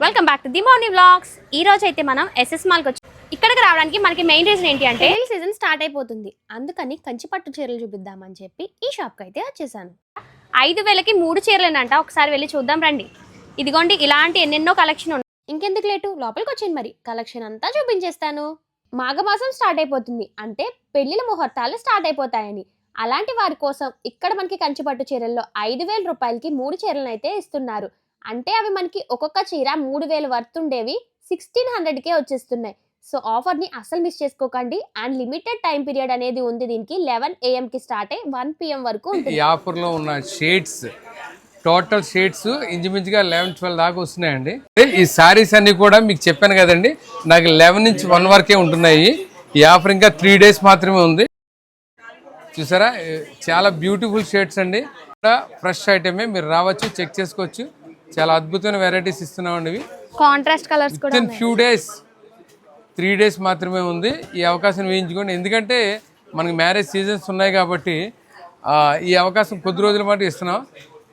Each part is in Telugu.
Welcome back to the morning vlogs. ఈ రోజు అయితే మనం ఎస్ఎస్ మాల్కి వచ్చి ఇక్కడికి రావడానికి మనకి మెయిన్ రీజన్ ఏంటి అంటే పెళ్లి సీజన్ స్టార్ట్ అయిపోతుంది. అందుకని కంచి పట్టు చీరలు చూపిద్దామని చెప్పి ఈ షాప్కి అయితే వచ్చేసాను. 5,000కి 3 చీరలేనంట. ఒకసారి వెళ్ళి చూద్దాం రండి. ఇదిగోండి, ఇలాంటి ఎన్నెన్నో కలెక్షన్ ఉన్నాయి. ఇంకెందుకు లేటు, లోపలికి వచ్చింది. మరి కలెక్షన్ అంతా చూపించేస్తాను. మాఘమాసం స్టార్ట్ అయిపోతుంది అంటే పెళ్లిల ముహూర్తాలు స్టార్ట్ అయిపోతాయని. అలాంటి వారి కోసం ఇక్కడ మనకి కంచి పట్టు చీరల్లో 5,000 రూపాయలకి 3 చీరలను అయితే ఇస్తున్నారు. అంటే అవి మనకి ఒక్కొక్క చీర 3,000 వర్త్ ఉండేవి 1,600కే వచ్చేస్తున్నాయి. సో ఆఫర్ని అస్సలు మిస్ చేసుకోకండి. అండ్ లిమిటెడ్ టైం పీరియడ్ అనేది ఉంది. దీనికి 11 AM స్టార్ట్ అయ్యి 1 PM వరకు ఉంటుంది. ఈ ఆఫర్లో ఉన్న షేడ్స్, టోటల్ షేడ్స్ ఇంచుమించుగా 11-12 దాకా వస్తున్నాయండి. ఈ సారీస్ అన్ని కూడా మీకు చెప్పాను కదండి, నాకు 11 నుంచి 1 వరకే ఉంటున్నాయి. ఈ ఆఫర్ ఇంకా 3 days మాత్రమే ఉంది. చూసారా, చాలా బ్యూటిఫుల్ షేడ్స్ అండి. ఫ్రెష్ ఐటమే, మీరు రావచ్చు, చెక్ చేసుకోవచ్చు. చాలా అద్భుతమైన వెరైటీస్ ఇస్తున్నామండి. ఇవి కాంట్రాస్ట్ కలర్స్ కూడా ఫ్యూ డేస్, 3 days మాత్రమే ఉంది. ఈ అవకాశం వేయించుకోండి. ఎందుకంటే మనకి మ్యారేజ్ సీజన్స్ ఉన్నాయి కాబట్టి ఈ అవకాశం కొద్ది రోజుల పాటు ఇస్తున్నాం.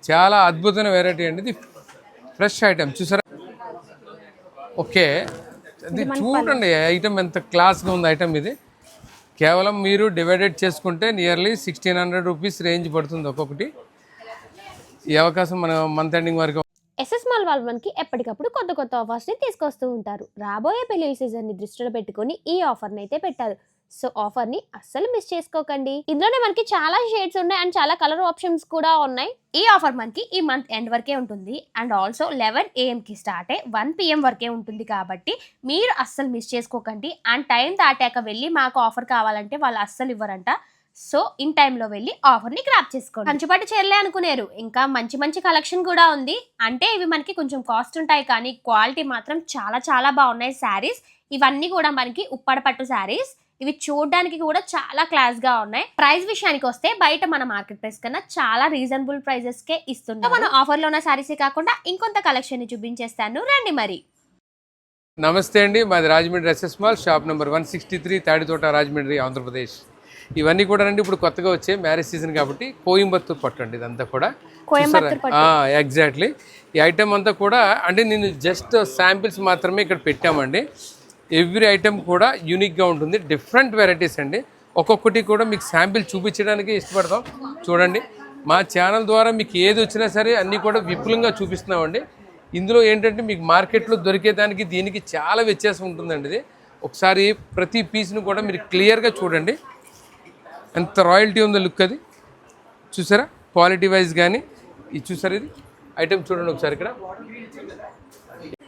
చాలా అద్భుతమైన వెరైటీ అండి. ఇది ఫ్రెష్ ఐటమ్. చూసారా, ఓకే, ఇది చూడండి ఐటమ్ ఎంత క్లాస్గా ఉంది. ఐటమ్ ఇది కేవలం మీరు డివైడెడ్ చేసుకుంటే నియర్లీ 1,600 రూపీస్ రేంజ్ పడుతుంది ఒక్కొక్కటి. ఈ అవకాశం మన మంత్ ఎండింగ్ వరకు. ఎస్ఎస్ మాల్ వాళ్ళు మనకి ఎప్పటికప్పుడు కొత్త కొత్త ఆఫర్స్ని తీసుకొస్తూ ఉంటారు. రాబోయే పెళ్లి సీజన్ని దృష్టిలో పెట్టుకుని ఈ ఆఫర్ని అయితే పెట్టారు. సో ఆఫర్ని అస్సలు మిస్ చేసుకోకండి. ఇందులోనే మనకి చాలా షేడ్స్ ఉన్నాయి అండ్ చాలా కలర్ ఆప్షన్స్ కూడా ఉన్నాయి. ఈ ఆఫర్ మనకి ఈ మంత్ ఎండ్ వరకే ఉంటుంది. అండ్ ఆల్సో 11 AM స్టార్ట్ అయ్యి 1 PM వరకే ఉంటుంది. కాబట్టి మీరు అస్సలు మిస్ చేసుకోకండి. అండ్ టైం దాటాక వెళ్ళి మాకు ఆఫర్ కావాలంటే వాళ్ళు అస్సలు ఇవ్వరంట. సో ఇన్ టైంలో వెళ్ళి ఆఫర్ని గ్రాప్ చేసుకోండి. కంచిపట్టు చీరలే అనుకునేరు, ఇంకా మంచి మంచి కలెక్షన్ కూడా ఉంది. అంటే ఇవి మనకి కొంచెం కాస్ట్ ఉంటాయి కానీ క్వాలిటీ మాత్రం చాలా చాలా బాగున్నాయి శారీస్. ఇవన్నీ కూడా మనకి ఉప్పాడ పట్టు శారీస్. ఇవి చూడడానికి కూడా చాలా క్లాస్గా ఉన్నాయి. ప్రైస్ విషయానికి వస్తే బయట మన మార్కెట్ ప్రైస్ కన్నా చాలా రీజనబుల్ ప్రైజెస్కే ఇస్తున్నాం. మన ఆఫర్లో ఉన్న శారీసే కాకుండా ఇంకొంత కలెక్షన్ని చూపించేస్తాను రండి. మరి నమస్తే అండి, మాది Rajahmundry SS mall, shop number 163, Tadithota, Rajahmundry, Andhra Pradesh. ఇవన్నీ కూడా అండి ఇప్పుడు కొత్తగా వచ్చే మ్యారేజ్ సీజన్ కాబట్టి కోయంబత్తూర్ పట్టు అండి. ఇదంతా కూడా ఎగ్జాక్ట్లీ. ఈ ఐటమ్ అంతా కూడా అంటే నేను జస్ట్ శాంపిల్స్ మాత్రమే ఇక్కడ పెట్టామండి. ఎవ్రీ ఐటమ్ కూడా యూనిక్గా ఉంటుంది, డిఫరెంట్ వెరైటీస్ అండి. ఒక్కొక్కటి కూడా మీకు శాంపిల్ చూపించడానికి ఇష్టపడతాం. చూడండి, మా ఛానల్ ద్వారా మీకు ఏది వచ్చినా సరే అన్నీ కూడా విపులంగా చూపిస్తున్నామండి. ఇందులో ఏంటంటే మీకు మార్కెట్లో దొరికేదానికి దీనికి చాలా వ్యత్యాసం ఉంటుందండి. ఇది ఒకసారి ప్రతి పీస్ను కూడా మీరు క్లియర్గా చూడండి. ఎంత రాయల్టీ ఉందో లుక్, అది చూసారా, క్వాలిటీ వైజ్ కానీ. ఇది చూసారా, ఇది ఐటమ్ చూడండి ఒకసారి. ఇక్కడ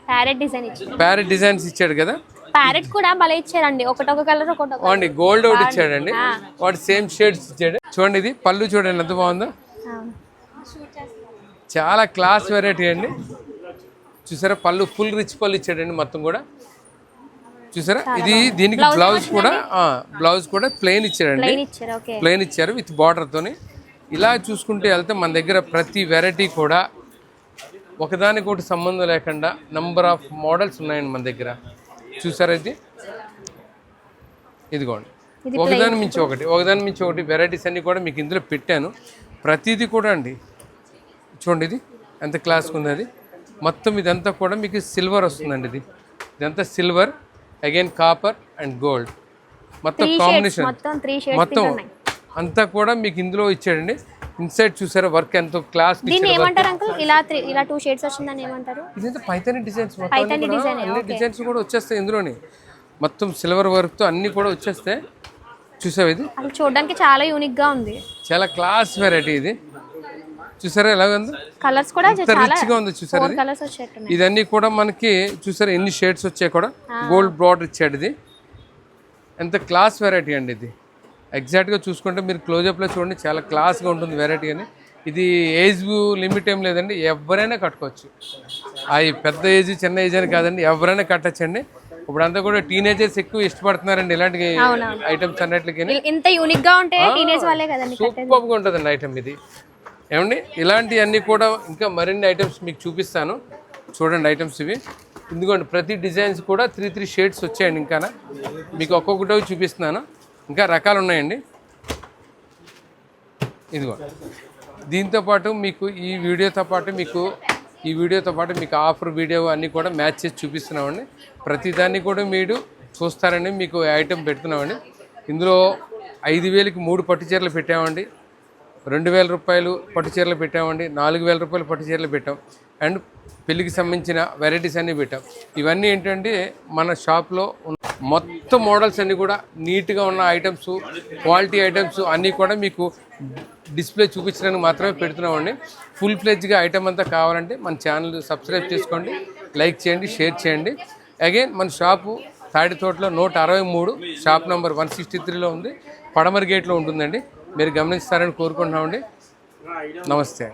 ప్యారెట్ డిజైన్స్ ఇచ్చాడు కదా, ప్యారెట్ కూడా భలే ఇచ్చారండి. ఒకటొక కలర్ ఒకటి గోల్డ్ ఒకటి ఇచ్చాడండి, వాటి సేమ్ షేడ్స్ ఇచ్చాడు. చూడండి, ఇది పళ్ళు చూడండి ఎంత బాగుందో, చాలా క్లాస్ వెరైటీ అండి. చూసారా, పళ్ళు ఫుల్ రిచ్ పళ్ళు ఇచ్చాడండి మొత్తం కూడా. చూసారా, ఇది దీనికి బ్లౌజ్ కూడా ప్లెయిన్ ఇచ్చారండి, ప్లెయిన్ ఇచ్చారు విత్ బార్డర్ తోని. ఇలా చూసుకుంటే వెళ్తే మన దగ్గర ప్రతి వెరైటీ కూడా ఒకదానికొకటి సంబంధం లేకుండా నంబర్ ఆఫ్ మోడల్స్ ఉన్నాయండి మన దగ్గర. చూసారా, ఇదిగోండి, ఒకదాని మించి ఒకటి వెరైటీస్ అన్ని కూడా మీకు ఇందులో పెట్టాను. ప్రతిదీ కూడా అండి చూడండి, ఇది ఎంత క్లాస్గా ఉంది. అది మొత్తం ఇదంతా కూడా మీకు సిల్వర్ వస్తుందండి. ఇదంతా silver, again copper and gold, మొత్తం కాంబినేషన్ మొత్తం అంతా కూడా మీకు ఇందులో ఇచ్చాడండి. ఇన్సైడ్ చూసారా వర్క్ ఎంతో క్లాస్. ఇదంతా పైతాని డిజైన్స్, అన్ని డిజైన్స్ కూడా వచ్చేస్తాయి ఇందులోని. మొత్తం సిల్వర్ వర్క్ తో అన్ని కూడా వచ్చేస్తాయి. చూసావు, ఇది చూడడానికి చాలా యూనిక్ గా ఉంది, చాలా క్లాస్ వెరైటీ. ఇది చూసారా ఎలా ఉంది, కలర్స్ కూడా రిచ్ గా ఉంది. చూసారా, ఇదన్నీ కూడా మనకి చూసారా ఎన్ని షేడ్స్ వచ్చాయి కూడా. గోల్డ్ బార్డర్ ఇచ్చాడు. ఇది ఎంత క్లాస్ వెరైటీ అండి. ఇది ఎగ్జాక్ట్గా చూసుకుంటే మీరు క్లోజప్లో చూడండి, చాలా క్లాస్గా ఉంటుంది వెరైటీ అని. ఇది ఏజ్ లిమిట్ ఏం లేదండి, ఎవరైనా కట్టుకోవచ్చు. అవి పెద్ద ఏజ్ చిన్న ఏజ్ అని కాదండి, ఎవరైనా కట్టచ్చండి. ఇప్పుడు అంతా కూడా టీనేజర్స్ ఎక్కువ ఇష్టపడుతున్నారండి ఇలాంటి ఐటమ్స్ అన్నిటికీ. సూపర్గా ఉంటుందండి ఐటమ్ ఇది. ఏమండి, ఇలాంటివన్నీ కూడా ఇంకా మరిన్ని ఐటమ్స్ మీకు చూపిస్తాను. చూడండి ఐటమ్స్ ఇవి. ఎందుకంటే ప్రతి డిజైన్స్ కూడా 3 షేడ్స్ వచ్చాయండి. ఇంకా మీకు ఒక్కొక్కటి చూపిస్తున్నాను, ఇంకా రకాలు ఉన్నాయండి. ఇదిగో దీంతోపాటు మీకు ఈ వీడియోతో పాటు మీకు ఈ వీడియోతో పాటు మీకు ఆఫర్ వీడియో అన్నీ కూడా మ్యాచ్ చేసి చూపిస్తున్నామండి. ప్రతిదాన్ని కూడా మీరు చూస్తారని మీకు ఐటెం పెడుతున్నామండి. ఇందులో 5,000కి 3 పట్టు చీరలు పెట్టామండి, 2,000 రూపాయలు పట్టు చీరలు పెట్టామండి, 4,000 రూపాయలు పట్టు చీరలు పెట్టాం, అండ్ పెళ్ళికి సంబంధించిన వెరైటీస్ అన్నీ పెట్టాం. ఇవన్నీ ఏంటంటే మన షాప్లో మొత్తం మోడల్స్ అన్నీ కూడా నీట్గా ఉన్న ఐటమ్స్, క్వాలిటీ ఐటమ్స్ అన్నీ కూడా మీకు డిస్ప్లే చూపించడానికి మాత్రమే పెడుతున్నామండి. ఫుల్ ఫ్లెడ్జ్గా ఐటమ్ అంతా కావాలంటే మన ఛానల్ సబ్స్క్రైబ్ చేసుకోండి, లైక్ చేయండి, షేర్ చేయండి. అగైన్ మన షాపు తాడితోటలో 163, షాప్ నెంబర్ 163లో ఉంది, పడమర గేట్లో ఉంటుందండి. మీరు గమనిస్తారని కోరుకుంటున్నామండి. నమస్తే.